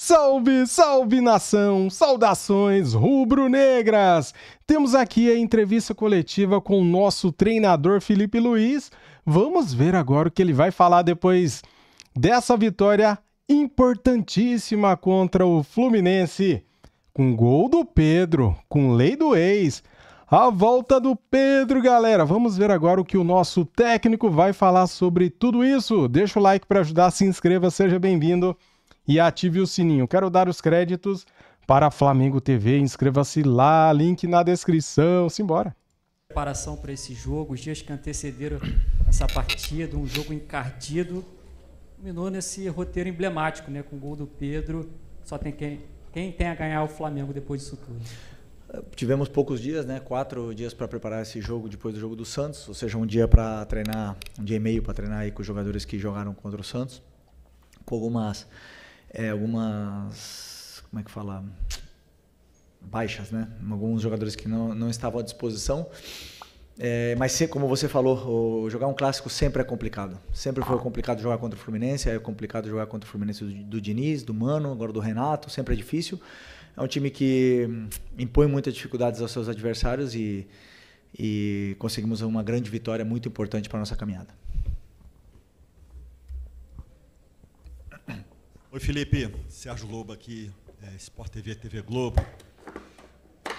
Salve, salve nação! Saudações rubro-negras! Temos aqui a entrevista coletiva com o nosso treinador Felipe Luiz. Vamos ver agora o que ele vai falar depois dessa vitória importantíssima contra o Fluminense. Com gol do Pedro, com lei do ex. A volta do Pedro, galera. Vamos ver agora o que o nosso técnico vai falar sobre tudo isso. Deixa o like para ajudar, se inscreva, seja bem-vindo e ative o sininho. Quero dar os créditos para a Flamengo TV. Inscreva-se lá, link na descrição. Simbora. Preparação para esse jogo, os dias que antecederam essa partida, um jogo encardido, terminou nesse roteiro emblemático, né? Com o gol do Pedro. Só tem quem tem a ganhar o Flamengo depois disso tudo. Tivemos poucos dias, né? 4 dias para preparar esse jogo depois do jogo do Santos, ou seja, um dia para treinar, um dia e meio para treinar aí com os jogadores que jogaram contra o Santos, com algumas como é que fala, baixas, né? Alguns jogadores que não estavam à disposição. Mas como você falou, jogar um clássico sempre é complicado. Sempre foi complicado jogar contra o Fluminense, é complicado jogar contra o Fluminense do Diniz, do Mano, agora do Renato, sempre é difícil. É um time que impõe muitas dificuldades aos seus adversários e conseguimos uma grande vitória muito importante para a nossa caminhada. Oi, Felipe. Sérgio Lobo aqui, Sport TV, TV Globo.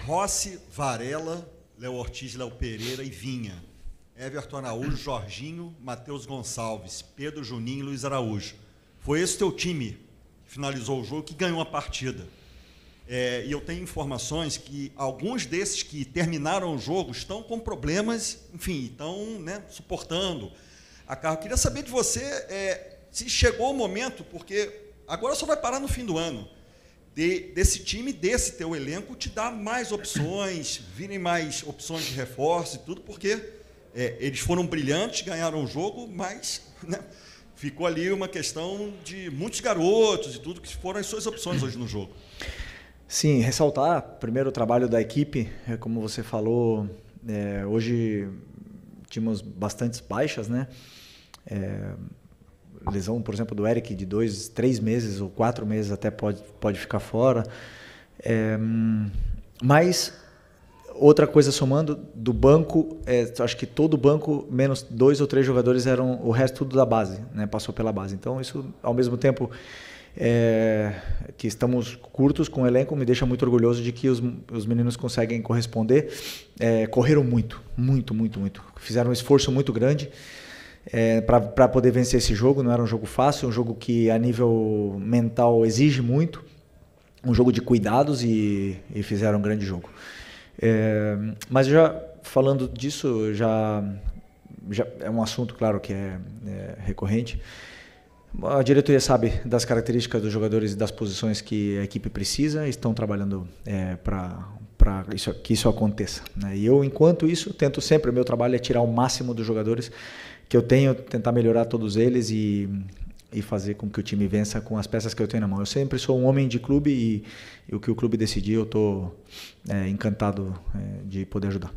Rossi, Varela, Léo Ortiz, Léo Pereira e Vinha. Everton Araújo, Jorginho, Matheus Gonçalves, Pedro Juninho e Luiz Araújo. Foi esse teu time que finalizou o jogo, que ganhou a partida. E eu tenho informações que alguns desses que terminaram o jogo estão com problemas, enfim, estão, né, suportando a carga. Eu queria saber de você se chegou o momento, porque agora só vai parar no fim do ano, desse time, desse teu elenco, te dar mais opções, virem mais opções de reforço e tudo, porque eles foram brilhantes, ganharam o jogo, mas, né, ficou ali uma questão de muitos garotos e tudo, que foram as suas opções hoje no jogo. Sim, ressaltar primeiro o trabalho da equipe, como você falou, hoje tínhamos bastantes baixas, né? Lesão, por exemplo, do Eric de 2, 3 meses ou 4 meses até pode ficar fora. Mas outra coisa somando, do banco, acho que todo o banco, menos 2 ou 3 jogadores, eram o resto tudo da base, né? Passou pela base. Então isso, ao mesmo tempo que estamos curtos com o elenco, me deixa muito orgulhoso de que os meninos conseguem corresponder. Correram muito. Fizeram um esforço muito grande para poder vencer esse jogo. Não era um jogo fácil, um jogo que a nível mental exige muito, um jogo de cuidados e fizeram um grande jogo. Mas já falando disso, já é um assunto, claro, que é recorrente. A diretoria sabe das características dos jogadores e das posições que a equipe precisa, estão trabalhando para que isso aconteça, né? E eu, enquanto isso, tento sempre, o meu trabalho é tirar o máximo dos jogadores que eu tenho, tentar melhorar todos eles e fazer com que o time vença com as peças que eu tenho na mão. Eu sempre sou um homem de clube e o que o clube decidir, eu estou encantado de poder ajudar.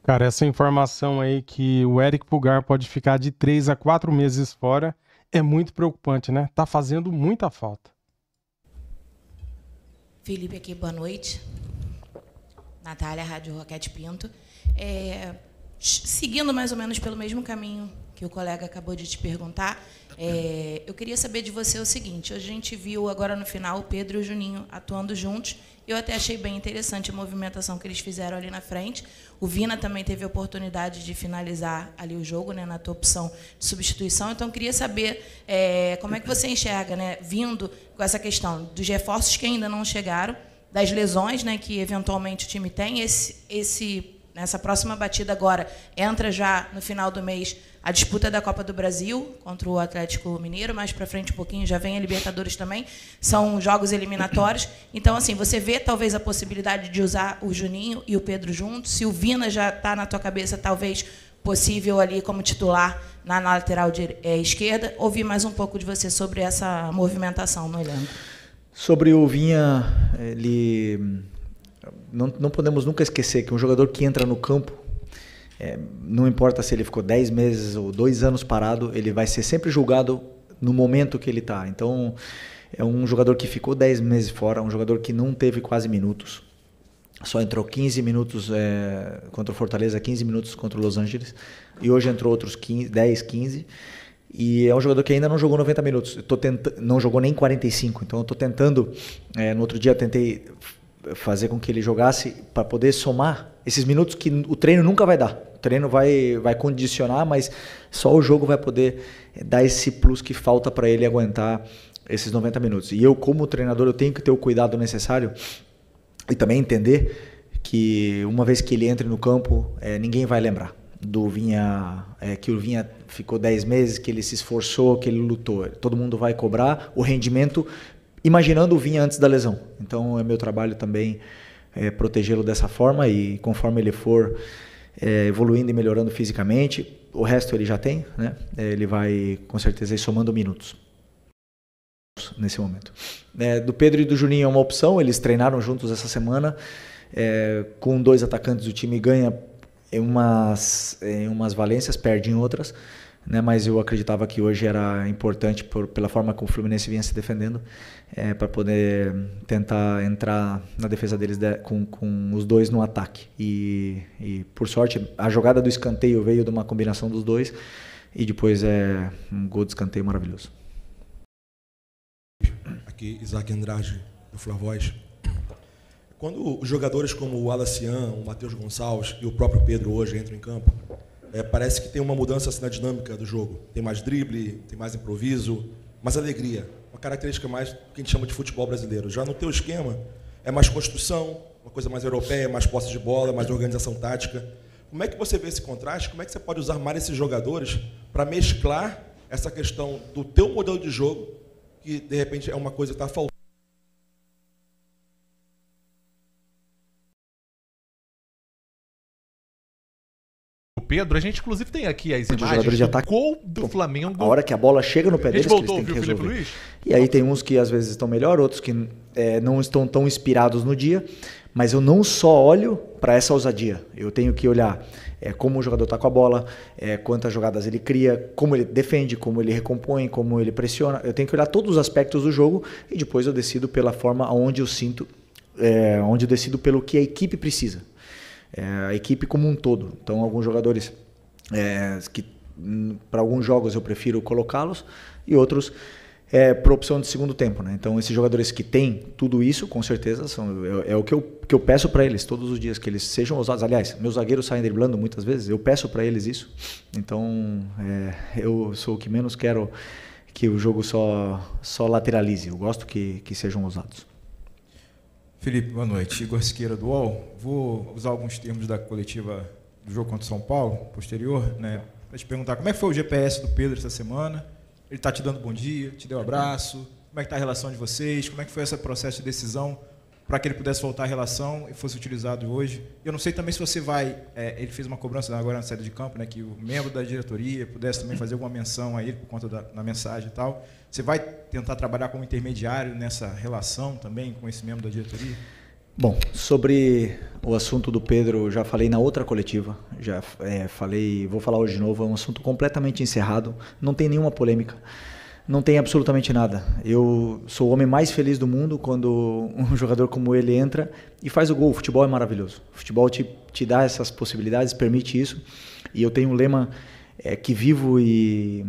Cara, essa informação aí que o Eric Pulgar pode ficar de 3 a 4 meses fora é muito preocupante, né? Tá fazendo muita falta. Felipe aqui, boa noite. Natália, Rádio Roquete Pinto. Seguindo mais ou menos pelo mesmo caminho que o colega acabou de te perguntar, eu queria saber de você o seguinte: a gente viu agora no final o Pedro e o Juninho atuando juntos. Eu até achei bem interessante a movimentação que eles fizeram ali na frente. O Vina também teve a oportunidade de finalizar ali o jogo, né, na tua opção de substituição. Então, eu queria saber como é que você enxerga, né, vindo com essa questão dos reforços que ainda não chegaram, das lesões, né, que eventualmente o time tem. Nessa próxima batida agora, entra já no final do mês a disputa da Copa do Brasil contra o Atlético Mineiro, mais para frente um pouquinho já vem a Libertadores também, são jogos eliminatórios. Então, assim, você vê talvez a possibilidade de usar o Juninho e o Pedro juntos, se o Vina já está na tua cabeça, talvez possível ali como titular na lateral esquerda. Ouvir mais um pouco de você sobre essa movimentação no elenco. Sobre o Vinha, ele... Não podemos nunca esquecer que um jogador que entra no campo, não importa se ele ficou 10 meses ou 2 anos parado, ele vai ser sempre julgado no momento que ele está. Então, É um jogador que ficou 10 meses fora, um jogador que não teve quase minutos. Só entrou 15 minutos contra o Fortaleza, 15 minutos contra o Los Angeles. E hoje entrou outros 10, 15. E é um jogador que ainda não jogou 90 minutos. Não jogou nem 45. Então eu estou tentando... no outro dia eu tentei fazer com que ele jogasse para poder somar esses minutos que o treino nunca vai dar. O treino vai condicionar, mas só o jogo vai poder dar esse plus que falta para ele aguentar esses 90 minutos. E eu, como treinador, eu tenho que ter o cuidado necessário e também entender que uma vez que ele entre no campo, ninguém vai lembrar do Vinha, que o Vinha ficou 10 meses, que ele se esforçou, que ele lutou. Todo mundo vai cobrar o rendimento imaginando o Vinha antes da lesão. Então é meu trabalho também protegê-lo dessa forma, e conforme ele for evoluindo e melhorando fisicamente, o resto ele já tem, né? Ele vai com certeza ir somando minutos nesse momento. Do Pedro e do Juninho é uma opção, eles treinaram juntos essa semana, com 2 atacantes o time ganha em umas valências, perde em outras, né? Mas eu acreditava que hoje era importante pela forma como o Fluminense vinha se defendendo, para poder tentar entrar na defesa deles com os 2 no ataque. E por sorte a jogada do escanteio veio de uma combinação dos 2 e depois um gol de escanteio maravilhoso. Aqui Isaac Andrade do Flavoz. Quando jogadores como o Alacian, o Matheus Gonçalves e o próprio Pedro hoje entram em campo, parece que tem uma mudança assim, na dinâmica do jogo. Tem mais drible, tem mais improviso, mais alegria. Uma característica mais que a gente chama de futebol brasileiro. Já no teu esquema, é mais construção, uma coisa mais europeia, mais posse de bola, mais organização tática. Como é que você vê esse contraste? Como é que você pode usar mais esses jogadores para mesclar essa questão do teu modelo de jogo, que de repente é uma coisa que está faltando? Pedro, a gente inclusive tem aqui as imagens do gol do Flamengo. A hora que a bola chega no pé deles, voltou, eles têm que resolver. Luiz? E aí tem uns que às vezes estão melhor, outros que não estão tão inspirados no dia, mas eu não só olho para essa ousadia, eu tenho que olhar como o jogador está com a bola, quantas jogadas ele cria, como ele defende, como ele recompõe, como ele pressiona. Eu tenho que olhar todos os aspectos do jogo e depois eu decido pela forma onde eu sinto, onde eu decido pelo que a equipe precisa. A equipe como um todo. Então, alguns jogadores que para alguns jogos eu prefiro colocá-los e outros por opção de segundo tempo, né? Então, esses jogadores que têm tudo isso, com certeza, é o que eu peço para eles todos os dias, que eles sejam ousados. Aliás, meus zagueiros saem driblando muitas vezes, eu peço para eles isso. Então, eu sou o que menos quero que o jogo só lateralize. Eu gosto que sejam ousados. Felipe, boa noite. Igor Siqueira do UOL. Vou usar alguns termos da coletiva do jogo contra o São Paulo, posterior, né, para te perguntar como é que foi o GPS do Pedro essa semana. Ele está te dando bom dia, te deu um abraço. Como é que está a relação de vocês? Como é que foi esse processo de decisão para que ele pudesse voltar à relação e fosse utilizado hoje? Eu não sei também se você vai... ele fez uma cobrança agora na saída de campo, né, que o membro da diretoria pudesse também fazer alguma menção a ele por conta da mensagem e tal. Você vai tentar trabalhar como intermediário nessa relação também com esse membro da diretoria? Bom, sobre o assunto do Pedro, já falei na outra coletiva, já falei, vou falar hoje de novo, é um assunto completamente encerrado, não tem nenhuma polêmica, não tem absolutamente nada. Eu sou o homem mais feliz do mundo quando um jogador como ele entra e faz o gol. O futebol é maravilhoso, o futebol te dá essas possibilidades, permite isso, e eu tenho um lema que vivo e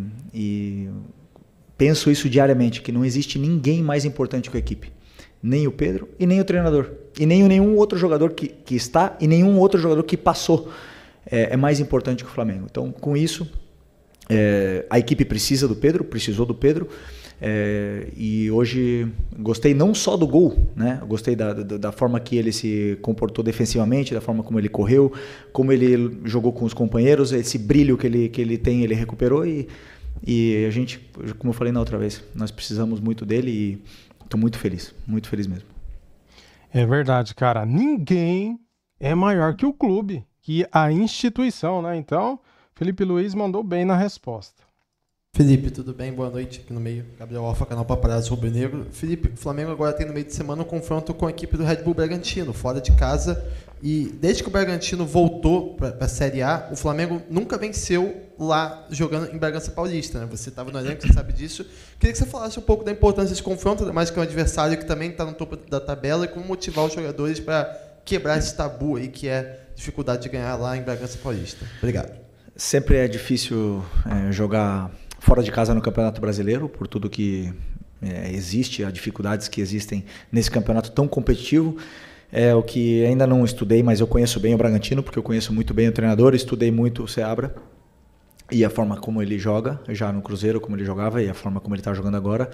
penso isso diariamente, que não existe ninguém mais importante que a equipe. Nem o Pedro e nem o treinador. E nem nenhum outro jogador que está e nenhum outro jogador que passou é mais importante que o Flamengo. Então, com isso, a equipe precisa do Pedro, precisou do Pedro. E hoje gostei não só do gol, né? Gostei da forma que ele se comportou defensivamente, da forma como ele correu, como ele jogou com os companheiros, esse brilho que ele tem, ele recuperou e a gente, como eu falei na outra vez, nós precisamos muito dele e estou muito feliz mesmo. É verdade, cara. Ninguém é maior que o clube, que a instituição, né? Então, Felipe Luiz mandou bem na resposta. Felipe, tudo bem? Boa noite aqui no meio. Gabriel Alfa, canal Paparazzo Rubro Negro. Felipe, o Flamengo agora tem no meio de semana um confronto com a equipe do Red Bull Bragantino, fora de casa. E desde que o Bragantino voltou para a Série A, o Flamengo nunca venceu lá jogando em Bragança Paulista, né? Você estava no elenco, você sabe disso. Queria que você falasse um pouco da importância desse confronto, ainda mais que é um adversário que também está no topo da tabela, e como motivar os jogadores para quebrar esse tabu aí que é a dificuldade de ganhar lá em Bragança Paulista. Obrigado. Sempre é difícil jogar fora de casa no Campeonato Brasileiro, por tudo que existe, as dificuldades que existem nesse campeonato tão competitivo. É o que ainda não estudei, mas eu conheço bem o Bragantino, porque eu conheço muito bem o treinador, estudei muito o Seabra e a forma como ele joga, já no Cruzeiro, como ele jogava, e a forma como ele está jogando agora,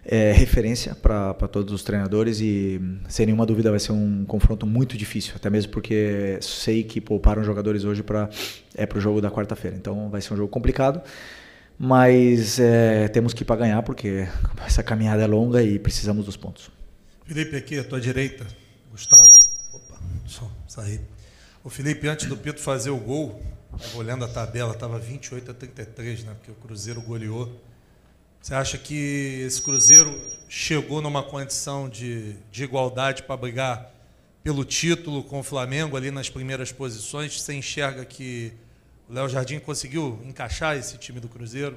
é referência para todos os treinadores, e sem nenhuma dúvida vai ser um confronto muito difícil, até mesmo porque sei que pouparam jogadores hoje para o jogo da quarta-feira, então vai ser um jogo complicado, mas temos que ir para ganhar, porque essa caminhada é longa e precisamos dos pontos. Felipe, aqui à tua direita. Gustavo, opa, deixa eu sair. O Felipe, antes do Pedro fazer o gol, olhando a tabela, estava 28-33, né? Porque o Cruzeiro goleou. Você acha que esse Cruzeiro chegou numa condição de igualdade para brigar pelo título com o Flamengo ali nas primeiras posições? Você enxerga que o Léo Jardim conseguiu encaixar esse time do Cruzeiro?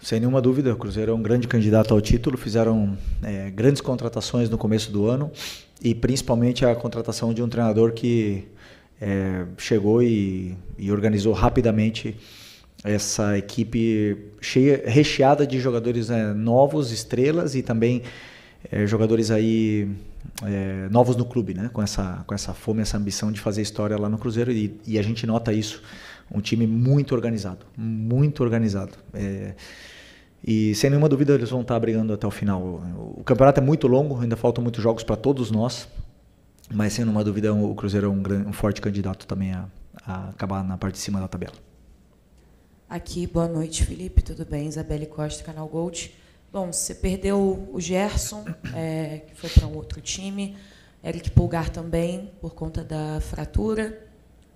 Sem nenhuma dúvida, o Cruzeiro é um grande candidato ao título, fizeram grandes contratações no começo do ano, e principalmente a contratação de um treinador que chegou e organizou rapidamente essa equipe recheada de jogadores novos, estrelas, e também jogadores aí novos no clube, né? Com essa fome, essa ambição de fazer história lá no Cruzeiro, e a gente nota isso, um time muito organizado, muito organizado. E sem nenhuma dúvida eles vão estar brigando até o final. O campeonato é muito longo, ainda faltam muitos jogos para todos nós, mas sem nenhuma dúvida o Cruzeiro é um forte candidato também a acabar na parte de cima da tabela. Aqui, boa noite, Felipe, tudo bem? Isabelle Costa, canal Gold. Bom, você perdeu o Gerson, que foi para um outro time, Eric Pulgar também, por conta da fratura,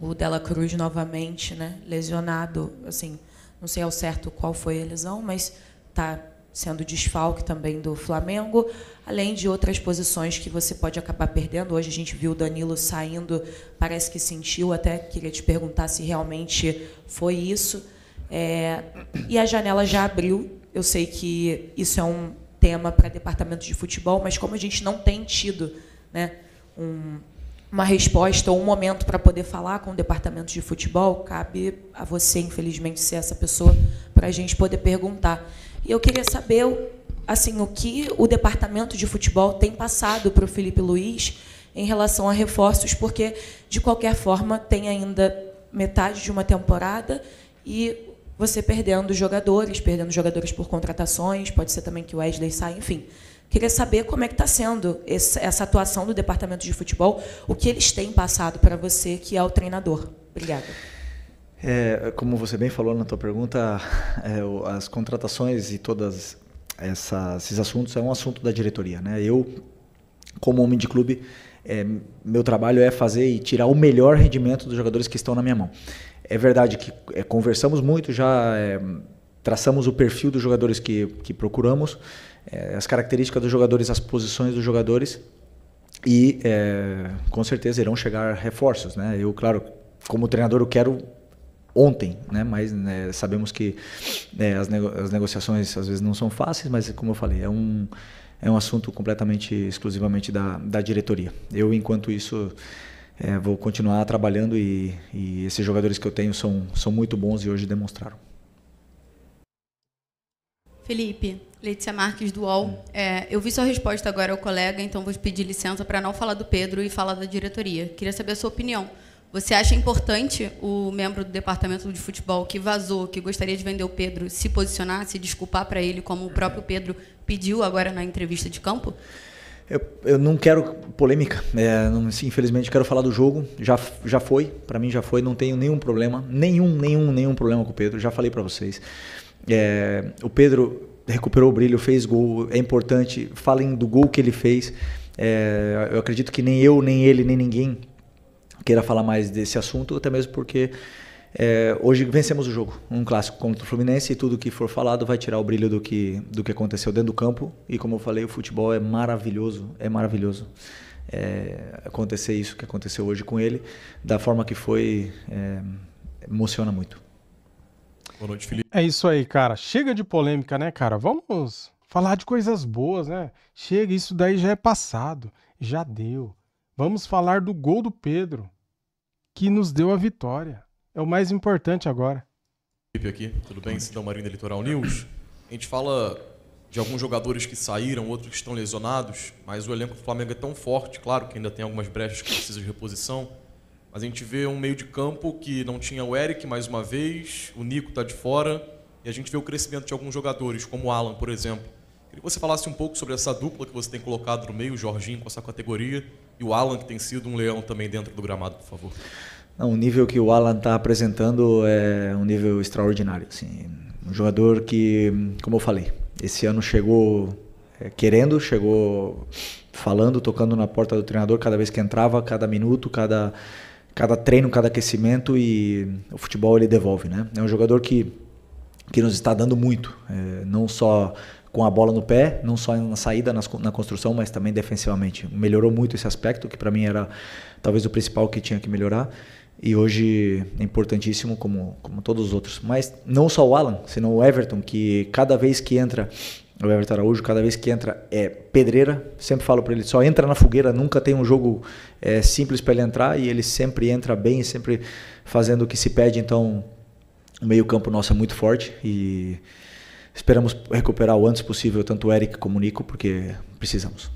o Dela Cruz novamente, né, lesionado, assim, não sei ao certo qual foi a lesão, mas está sendo desfalque também do Flamengo, além de outras posições que você pode acabar perdendo. Hoje a gente viu o Danilo saindo, parece que sentiu, até queria te perguntar se realmente foi isso. E a janela já abriu, eu sei que isso é um tema para departamento de futebol, mas como a gente não tem tido, né, uma resposta ou um momento para poder falar com o departamento de futebol, cabe a você, infelizmente, ser essa pessoa para a gente poder perguntar. E eu queria saber assim, o que o departamento de futebol tem passado para o Felipe Luiz em relação a reforços, porque, de qualquer forma, tem ainda metade de uma temporada e você perdendo jogadores por contratações, pode ser também que o Wesley saia, enfim. Queria saber como é que está sendo essa atuação do departamento de futebol, o que eles têm passado para você, que é o treinador. Obrigada. Como você bem falou na tua pergunta, as contratações e todos esses assuntos é um assunto da diretoria, né? Eu, como homem de clube, meu trabalho é fazer e tirar o melhor rendimento dos jogadores que estão na minha mão. É verdade que conversamos muito, já traçamos o perfil dos jogadores que procuramos, as características dos jogadores, as posições dos jogadores, e com certeza irão chegar reforços, né? Eu, claro, como treinador, eu quero ontem, né? Mas sabemos que as negociações às vezes não são fáceis, mas como eu falei, é um assunto completamente, exclusivamente da diretoria. Eu, enquanto isso, vou continuar trabalhando e esses jogadores que eu tenho são muito bons e hoje demonstraram. Felipe, Letícia Marques do UOL. Eu vi sua resposta agora ao colega, então vou pedir licença para não falar do Pedro e falar da diretoria. Queria saber a sua opinião. Você acha importante o membro do departamento de futebol que vazou, que gostaria de vender o Pedro, se posicionar, se desculpar para ele, como o próprio Pedro pediu agora na entrevista de campo? Eu não quero polêmica, infelizmente quero falar do jogo, já foi, para mim já foi, não tenho nenhum problema, nenhum problema com o Pedro, já falei para vocês. O Pedro recuperou o brilho, fez gol, é importante, falem do gol que ele fez, eu acredito que nem eu, nem ele, nem ninguém queira falar mais desse assunto, até mesmo porque Hoje vencemos o jogo, um clássico contra o Fluminense, e tudo que for falado vai tirar o brilho do que aconteceu dentro do campo. E como eu falei, o futebol é maravilhoso, acontecer isso que aconteceu hoje com ele, da forma que foi, emociona muito. Boa noite, Felipe. É isso aí, cara. Chega de polêmica, né, cara? Vamos falar de coisas boas, né? Chega, isso daí já é passado, já deu. Vamos falar do gol do Pedro, que nos deu a vitória. É o mais importante agora. Felipe aqui, tudo bem? Sidão Marinho da Litoral News. A gente fala de alguns jogadores que saíram, outros que estão lesionados, mas o elenco do Flamengo é tão forte, claro que ainda tem algumas brechas que precisam de reposição, mas a gente vê um meio de campo que não tinha o Eric mais uma vez, o Nico está de fora, e a gente vê o crescimento de alguns jogadores, como o Alan, por exemplo. Queria que você falasse um pouco sobre essa dupla que você tem colocado no meio, o Jorginho com essa categoria, e o Alan, que tem sido um leão também dentro do gramado, por favor. Não, o nível que o Alan está apresentando é um nível extraordinário. Assim, um jogador que, como eu falei, esse ano chegou querendo, chegou falando, tocando na porta do treinador cada vez que entrava, cada minuto, cada treino, cada aquecimento, e o futebol ele devolve, né? É um jogador que nos está dando muito, não só com a bola no pé, não só na saída, na construção, mas também defensivamente. Melhorou muito esse aspecto, que para mim era talvez o principal que tinha que melhorar, e hoje é importantíssimo como todos os outros. Mas não só o Alan, senão o Everton, que cada vez que entra, o Everton Araújo, cada vez que entra é pedreira. Sempre falo para ele, só entra na fogueira, nunca tem um jogo simples para ele entrar, e ele sempre entra bem, sempre fazendo o que se pede. Então o meio campo nosso é muito forte e esperamos recuperar o antes possível tanto o Eric como o Nico, porque precisamos.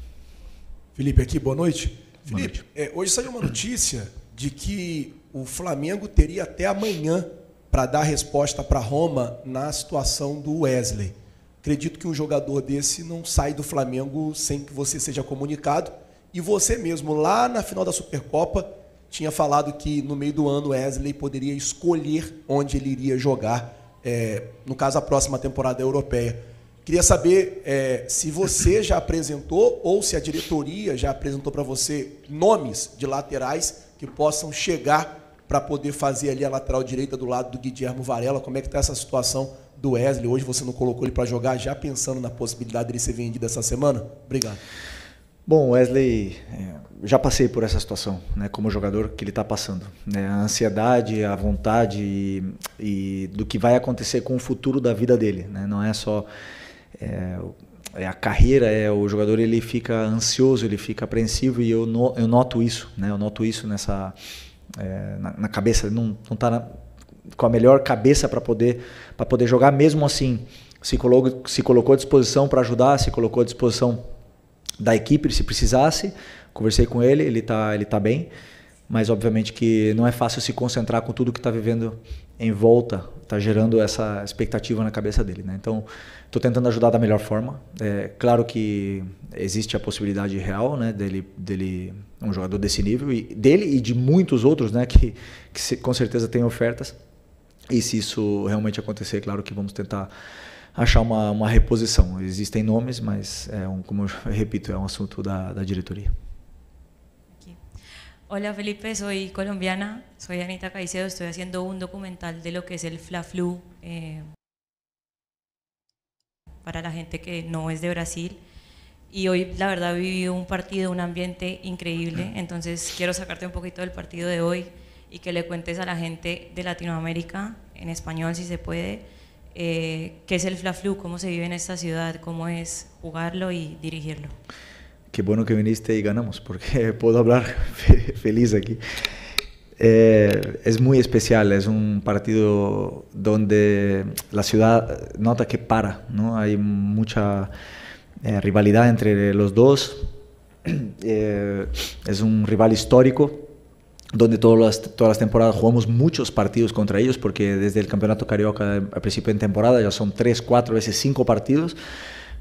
Felipe aqui, boa noite. Boa Felipe, hoje saiu uma notícia de que o Flamengo teria até amanhã para dar resposta para Roma na situação do Wesley. Acredito que um jogador desse não sai do Flamengo sem que você seja comunicado. E você mesmo, lá na final da Supercopa, tinha falado que no meio do ano o Wesley poderia escolher onde ele iria jogar, no caso a próxima temporada europeia. Queria saber se você já apresentou ou se a diretoria já apresentou para você nomes de laterais que possam chegar para poder fazer ali a lateral direita do lado do Guilherme Varela. Como é que está essa situação do Wesley? Hoje você não colocou ele para jogar, já pensando na possibilidade de ele ser vendido essa semana? Obrigado. Bom, Wesley, já passei por essa situação, né, como jogador que ele está passando, né, a ansiedade, a vontade e do que vai acontecer com o futuro da vida dele, né, não é só a carreira, o jogador ele fica ansioso, ele fica apreensivo, e eu noto isso, né, eu noto isso nessa na cabeça, não está com a melhor cabeça para poder jogar. Mesmo assim se colocou à disposição para ajudar, se colocou à disposição da equipe se precisasse. Conversei com ele, ele tá bem, mas obviamente que não é fácil se concentrar com tudo que está vivendo em volta, está gerando essa expectativa na cabeça dele, né? Então estou tentando ajudar da melhor forma. Claro que existe a possibilidade real, né, dele um jogador desse nível, e dele e de muitos outros, né, que com certeza tem ofertas. E se isso realmente acontecer, claro que vamos tentar achar uma reposição. Existem nomes, mas como eu repito, é um assunto da diretoria. Hola Felipe, soy colombiana, soy Anita Caicedo, estoy haciendo un documental de lo que es el Fla-Flu para la gente que no es de Brasil, y hoy la verdad viví un partido, un ambiente increíble, entonces quiero sacarte un poquito del partido de hoy y que le cuentes a la gente de Latinoamérica, en español si se puede, qué es el Fla-Flu, cómo se vive en esta ciudad, cómo es jugarlo y dirigirlo. Qué bueno que viniste y ganamos, porque puedo hablar feliz aquí. Es muy especial, es un partido donde la ciudad nota que para, ¿no? Hay mucha rivalidad entre los dos. Es un rival histórico, donde todas las temporadas jugamos muchos partidos contra ellos, porque desde el Campeonato Carioca al principio de temporada ya son 3, 4, a veces 5 partidos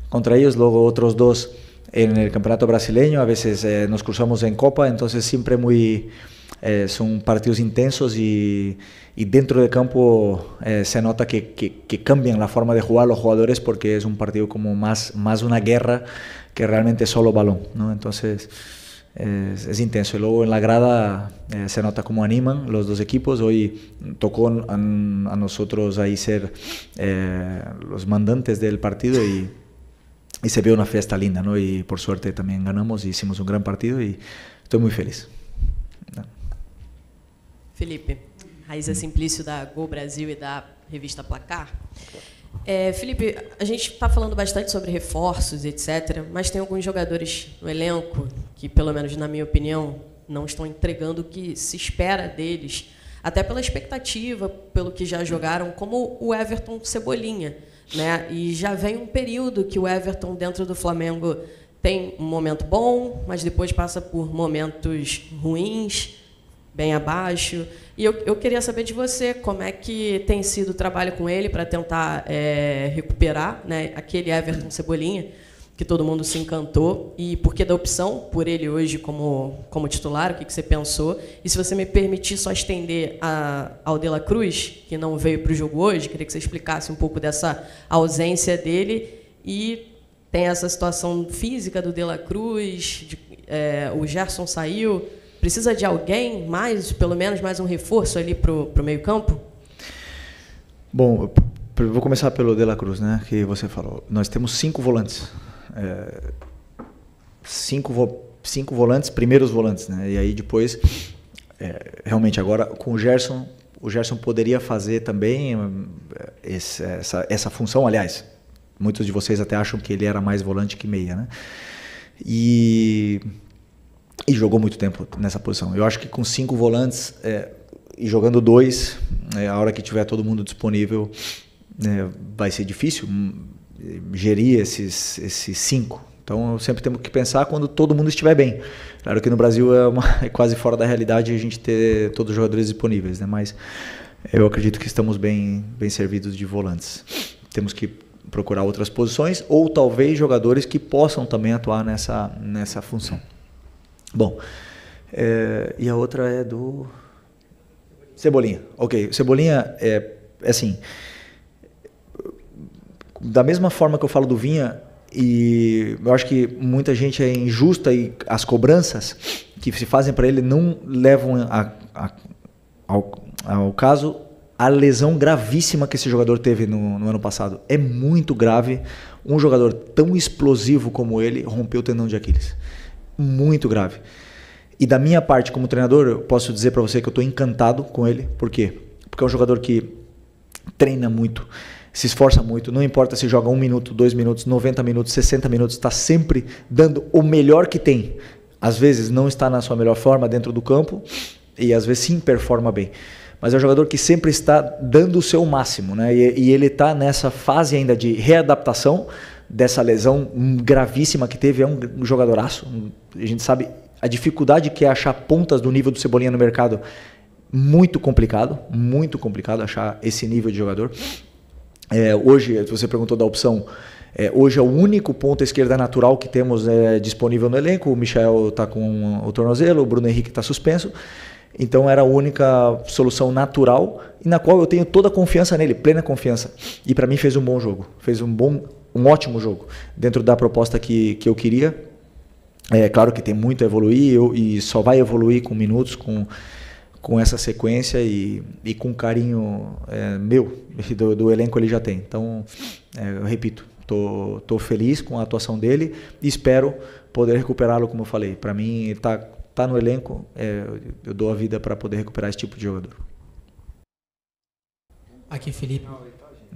contra ellos, luego otros 2 en el Campeonato Brasileño, a veces nos cruzamos en Copa, entonces siempre son partidos intensos, y dentro del campo se nota que cambian la forma de jugar los jugadores, porque es un partido como más una guerra que realmente solo balón, ¿no? Entonces es intenso. Y luego en la grada se nota cómo animan los dos equipos. Hoy tocó a nosotros ahí ser los mandantes del partido y se vio una fiesta linda, ¿no? Y por suerte también ganamos y hicimos un gran partido y estoy muy feliz. Felipe, Raíza Simplício da Gol Brasil e da revista Placar. Felipe, a gente está falando bastante sobre reforços, etc., mas tem alguns jogadores no elenco que, pelo menos na minha opinião, não estão entregando o que se espera deles, até pela expectativa, pelo que já jogaram, como o Everton Cebolinha, né? E já vem um período que o Everton, dentro do Flamengo, tem um momento bom, mas depois passa por momentos ruins, bem abaixo. E eu queria saber de você como é que tem sido o trabalho com ele para tentar recuperar, né, aquele Everton Cebolinha, que todo mundo se encantou, e por que da opção por ele hoje como titular, o que você pensou? E se você me permitir só estender ao De La Cruz, que não veio para o jogo hoje, queria que você explicasse um pouco dessa ausência dele, e tem essa situação física do De La Cruz, o Gerson saiu, precisa de alguém mais, pelo menos mais um reforço ali para o meio-campo? Bom, vou começar pelo De La Cruz, né, que você falou. Nós temos 5 volantes. 5 volantes, primeiros volantes, né? E aí depois, realmente agora com o Gerson poderia fazer também essa função. Aliás, muitos de vocês até acham que ele era mais volante que meia, né? E jogou muito tempo nessa posição. Eu acho que com 5 volantes e jogando 2, a hora que tiver todo mundo disponível, vai ser difícil gerir esses 5. Então, sempre temos que pensar quando todo mundo estiver bem. Claro que no Brasil é quase fora da realidade a gente ter todos os jogadores disponíveis, né? Mas eu acredito que estamos bem servidos de volantes. Temos que procurar outras posições ou talvez jogadores que possam também atuar nessa função. Bom, e a outra é do Cebolinha. Ok, Cebolinha assim, da mesma forma que eu falo do Vinha, e eu acho que muita gente é injusta e as cobranças que se fazem para ele não levam ao caso a lesão gravíssima que esse jogador teve no ano passado. É muito grave. Um jogador tão explosivo como ele rompeu o tendão de Aquiles. Muito grave. E da minha parte como treinador, eu posso dizer para você que eu estou encantado com ele. Por quê? Porque é um jogador que treina muito, se esforça muito, não importa se joga 1 minuto, 2 minutos, 90 minutos, 60 minutos, está sempre dando o melhor que tem. Às vezes não está na sua melhor forma dentro do campo e às vezes sim performa bem. Mas é um jogador que sempre está dando o seu máximo, né? E ele está nessa fase ainda de readaptação dessa lesão gravíssima que teve. É um jogadoraço. A gente sabe a dificuldade que é achar pontas do nível do Cebolinha no mercado. Muito complicado achar esse nível de jogador. Hoje, você perguntou da opção, hoje é o único ponta esquerda natural que temos disponível no elenco. O Michael está com o tornozelo, o Bruno Henrique está suspenso. Então era a única solução natural e na qual eu tenho toda a confiança nele, plena confiança. E para mim fez um bom jogo, fez um ótimo jogo dentro da proposta que eu queria. É claro que tem muito a evoluir e só vai evoluir com minutos, com essa sequência e com carinho meu e do elenco ele já tem. Então, eu repito, tô feliz com a atuação dele e espero poder recuperá-lo, como eu falei. Para mim, tá no elenco, eu dou a vida para poder recuperar esse tipo de jogador. Aqui, Felipe.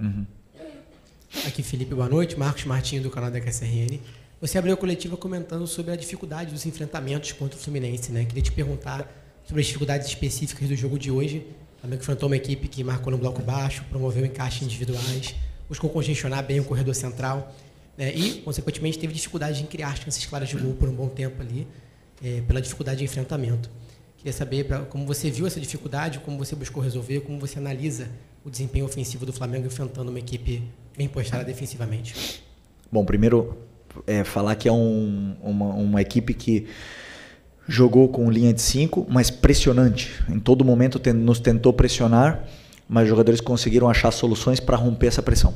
Uhum. Aqui, Felipe, boa noite. Marcos Martinho, do canal da KSRN. Você abriu a coletiva comentando sobre a dificuldade dos enfrentamentos contra o Fluminense, né? Queria te perguntar sobre as dificuldades específicas do jogo de hoje. Também enfrentou uma equipe que marcou no bloco baixo, promoveu encaixes individuais, buscou congestionar bem o corredor central, né? E, consequentemente, teve dificuldade em criar chances claras de gol por um bom tempo ali, pela dificuldade de enfrentamento. Queria saber como você viu essa dificuldade, como você buscou resolver, como você analisa o desempenho ofensivo do Flamengo enfrentando uma equipe bem postada defensivamente. Bom, primeiro, falar que é uma equipe que jogou com linha de 5, mas pressionante. Em todo momento nos tentou pressionar, mas os jogadores conseguiram achar soluções para romper essa pressão.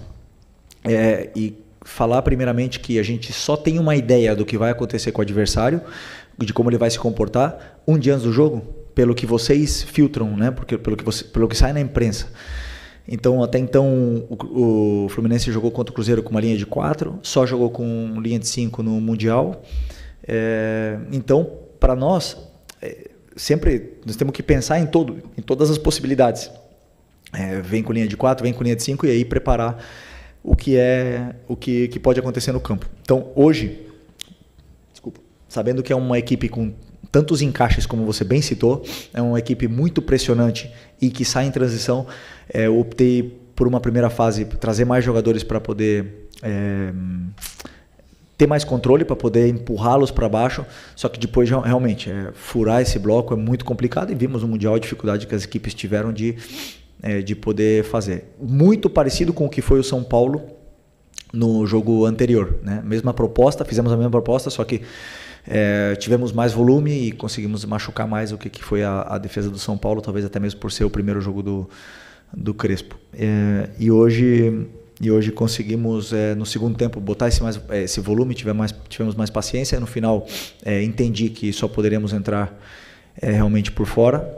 E falar primeiramente que a gente só tem uma ideia do que vai acontecer com o adversário, de como ele vai se comportar, um dia antes do jogo, pelo que vocês filtram, né? Porque pelo que sai na imprensa. Então, até então, o Fluminense jogou contra o Cruzeiro com uma linha de 4, só jogou com linha de 5 no Mundial. Então, para nós, sempre nós temos que pensar em todas as possibilidades. Vem com linha de 4, vem com linha de 5 e aí preparar o que pode acontecer no campo. Então, hoje, sabendo que é uma equipe com tantos encaixes como você bem citou, é uma equipe muito pressionante e que sai em transição, eu optei por uma primeira fase, trazer mais jogadores para poder ter mais controle, para poder empurrá-los para baixo, só que depois realmente furar esse bloco é muito complicado e vimos no Mundial a dificuldade que as equipes tiveram de poder fazer. Muito parecido com o que foi o São Paulo no jogo anterior, né? Mesma proposta, fizemos a mesma proposta, só que tivemos mais volume e conseguimos machucar mais o que foi a defesa do São Paulo, talvez até mesmo por ser o primeiro jogo do Crespo. E hoje conseguimos, no segundo tempo, botar esse volume, tivemos mais paciência. No final, entendi que só poderíamos entrar realmente por fora,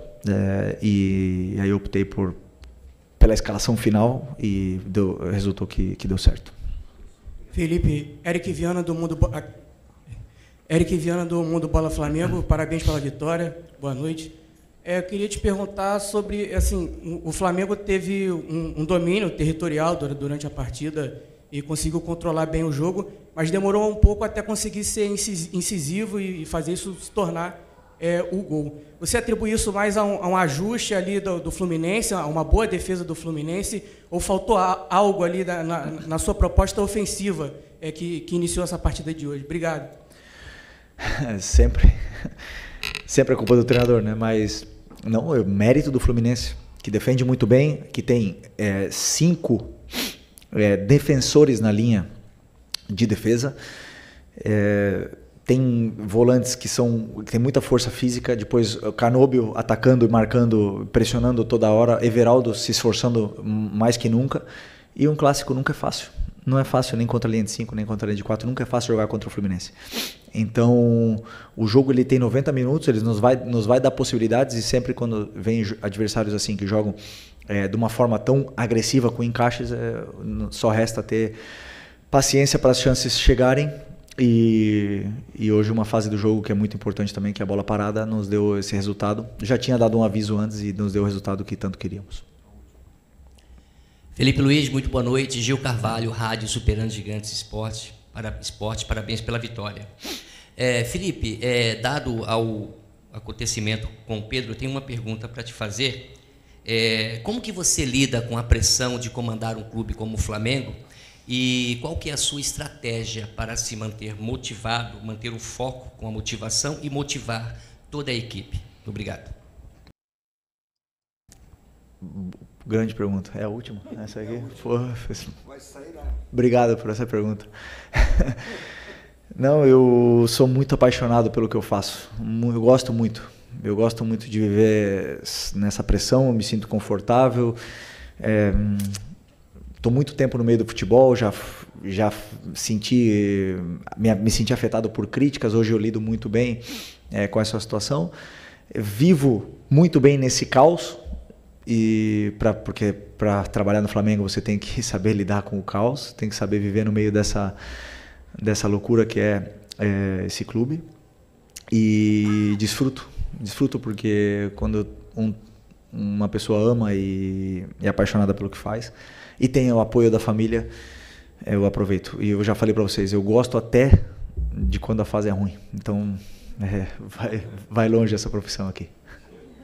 e aí optei pela escalação final e resultou que deu certo. Felipe, Eric Viana do Mundo Bola Flamengo, parabéns pela vitória, boa noite. Eu queria te perguntar sobre, assim, o Flamengo teve um domínio territorial durante a partida e conseguiu controlar bem o jogo, mas demorou um pouco até conseguir ser incisivo e fazer isso se tornar o gol. Você atribui isso mais a um ajuste ali do Fluminense, a uma boa defesa do Fluminense, ou faltou algo ali na sua proposta ofensiva que iniciou essa partida de hoje? Obrigado. Sempre é culpa do treinador, né? Mas não, é o mérito do Fluminense, que defende muito bem, que tem 5 defensores na linha de defesa, tem volantes que tem muita força física, depois o Canóbio atacando e marcando, pressionando toda hora, Everaldo se esforçando mais que nunca, e um clássico nunca é fácil. Não é fácil nem contra a linha de 5, nem contra a linha de 4, nunca é fácil jogar contra o Fluminense. Então, o jogo ele tem 90 minutos, ele nos vai dar possibilidades, e sempre quando vem adversários assim que jogam de uma forma tão agressiva com encaixes, só resta ter paciência para as chances chegarem, e hoje uma fase do jogo que é muito importante também, que é a bola parada, nos deu esse resultado. Já tinha dado um aviso antes e nos deu o resultado que tanto queríamos. Felipe Luiz, muito boa noite. Gil Carvalho, Rádio Superando Gigantes Esporte, parabéns pela vitória. Felipe, dado ao acontecimento com o Pedro, eu tenho uma pergunta para te fazer. Como que você lida com a pressão de comandar um clube como o Flamengo, e qual que é a sua estratégia para se manter motivado, manter o foco com a motivação e motivar toda a equipe? Obrigado. Grande pergunta. É a última? Essa aqui? Obrigado por essa pergunta. Não, eu sou muito apaixonado pelo que eu faço. Eu gosto muito. Eu gosto muito de viver nessa pressão, eu me sinto confortável. Estou muito tempo no meio do futebol, já me senti afetado por críticas, hoje eu lido muito bem com essa situação. Vivo muito bem nesse caos, porque para trabalhar no Flamengo você tem que saber lidar com o caos, tem que saber viver no meio dessa loucura que é esse clube. E desfruto porque quando uma pessoa ama e é apaixonada pelo que faz e tem o apoio da família, eu aproveito. E eu já falei para vocês, eu gosto até de quando a fase é ruim. Então vai longe essa profissão aqui.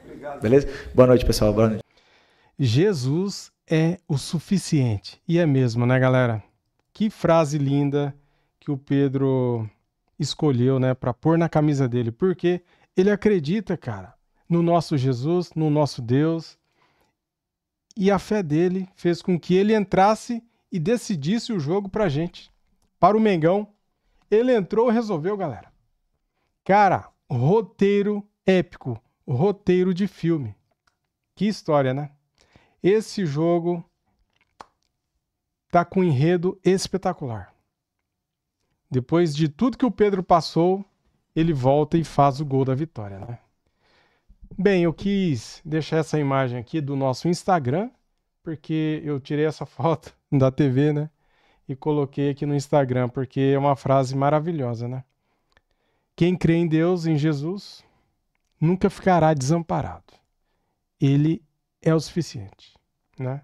Obrigado. Beleza? Boa noite, pessoal. Boa noite. Jesus é o suficiente. E é mesmo, né, galera? Que frase linda que o Pedro escolheu, né, para pôr na camisa dele. Porque ele acredita, cara, no nosso Jesus, no nosso Deus. E a fé dele fez com que ele entrasse e decidisse o jogo pra gente. Para o Mengão. Ele entrou e resolveu, galera. Cara, roteiro épico. Roteiro de filme. Que história, né? Esse jogo tá com um enredo espetacular. Depois de tudo que o Pedro passou, ele volta e faz o gol da vitória, né? Bem, eu quis deixar essa imagem aqui do nosso Instagram, porque eu tirei essa foto da TV, né? E coloquei aqui no Instagram, porque é uma frase maravilhosa, né? Quem crê em Deus, em Jesus, nunca ficará desamparado. Ele é o suficiente, né?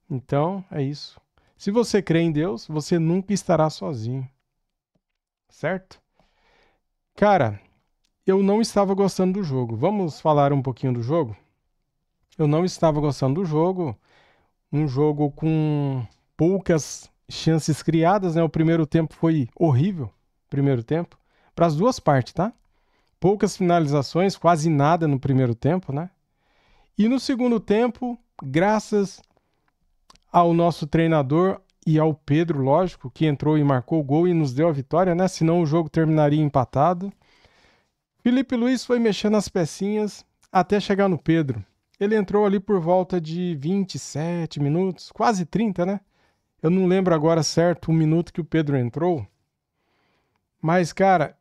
Então, é isso. Se você crê em Deus, você nunca estará sozinho. Certo? Cara, eu não estava gostando do jogo. Vamos falar um pouquinho do jogo? Eu não estava gostando do jogo. Um jogo com poucas chances criadas, né? O primeiro tempo foi horrível. Primeiro tempo. Para as duas partes, tá? Poucas finalizações, quase nada no primeiro tempo, né? E no segundo tempo, graças ao nosso treinador e ao Pedro, lógico, que entrou e marcou o gol e nos deu a vitória, né? Senão o jogo terminaria empatado. Filipe Luís foi mexendo as pecinhas até chegar no Pedro. Ele entrou ali por volta de 27 minutos, quase 30, né? Eu não lembro agora certo o minuto que o Pedro entrou. Mas, cara,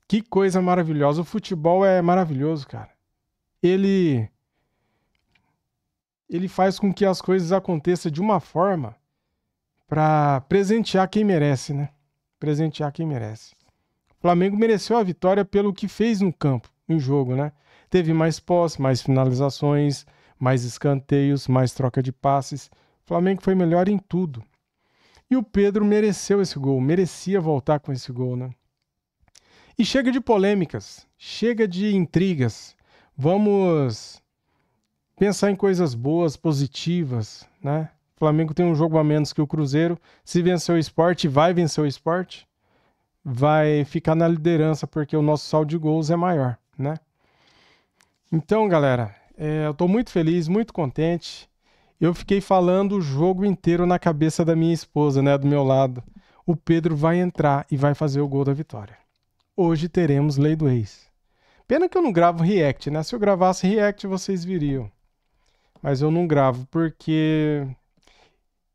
que coisa maravilhosa. O futebol é maravilhoso, cara. Ele faz com que as coisas aconteçam de uma forma para presentear quem merece, né? Presentear quem merece. O Flamengo mereceu a vitória pelo que fez no campo, em jogo, né? Teve mais posse, mais finalizações, mais escanteios, mais troca de passes. O Flamengo foi melhor em tudo. E o Pedro mereceu esse gol, merecia voltar com esse gol, né? E chega de polêmicas, chega de intrigas. Vamos pensar em coisas boas, positivas, né? O Flamengo tem um jogo a menos que o Cruzeiro. Se vencer o Sport, vai vencer o Sport. Vai ficar na liderança, porque o nosso saldo de gols é maior, né? Então, galera, eu tô muito feliz, muito contente. Eu fiquei falando o jogo inteiro na cabeça da minha esposa, né? Do meu lado. O Pedro vai entrar e vai fazer o gol da vitória. Hoje teremos Lei do Ex. Pena que eu não gravo react, né? Se eu gravasse react, vocês viriam. Mas eu não gravo porque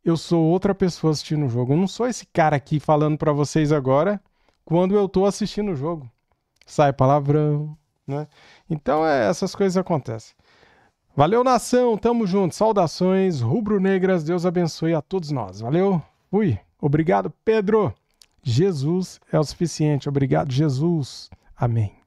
eu sou outra pessoa assistindo o jogo. Eu não sou esse cara aqui falando pra vocês agora quando eu tô assistindo o jogo. Sai palavrão, né? Então essas coisas acontecem. Valeu, nação, tamo junto. Saudações rubro-negras, Deus abençoe a todos nós. Valeu, fui. Obrigado, Pedro. Jesus é o suficiente. Obrigado, Jesus. Amém.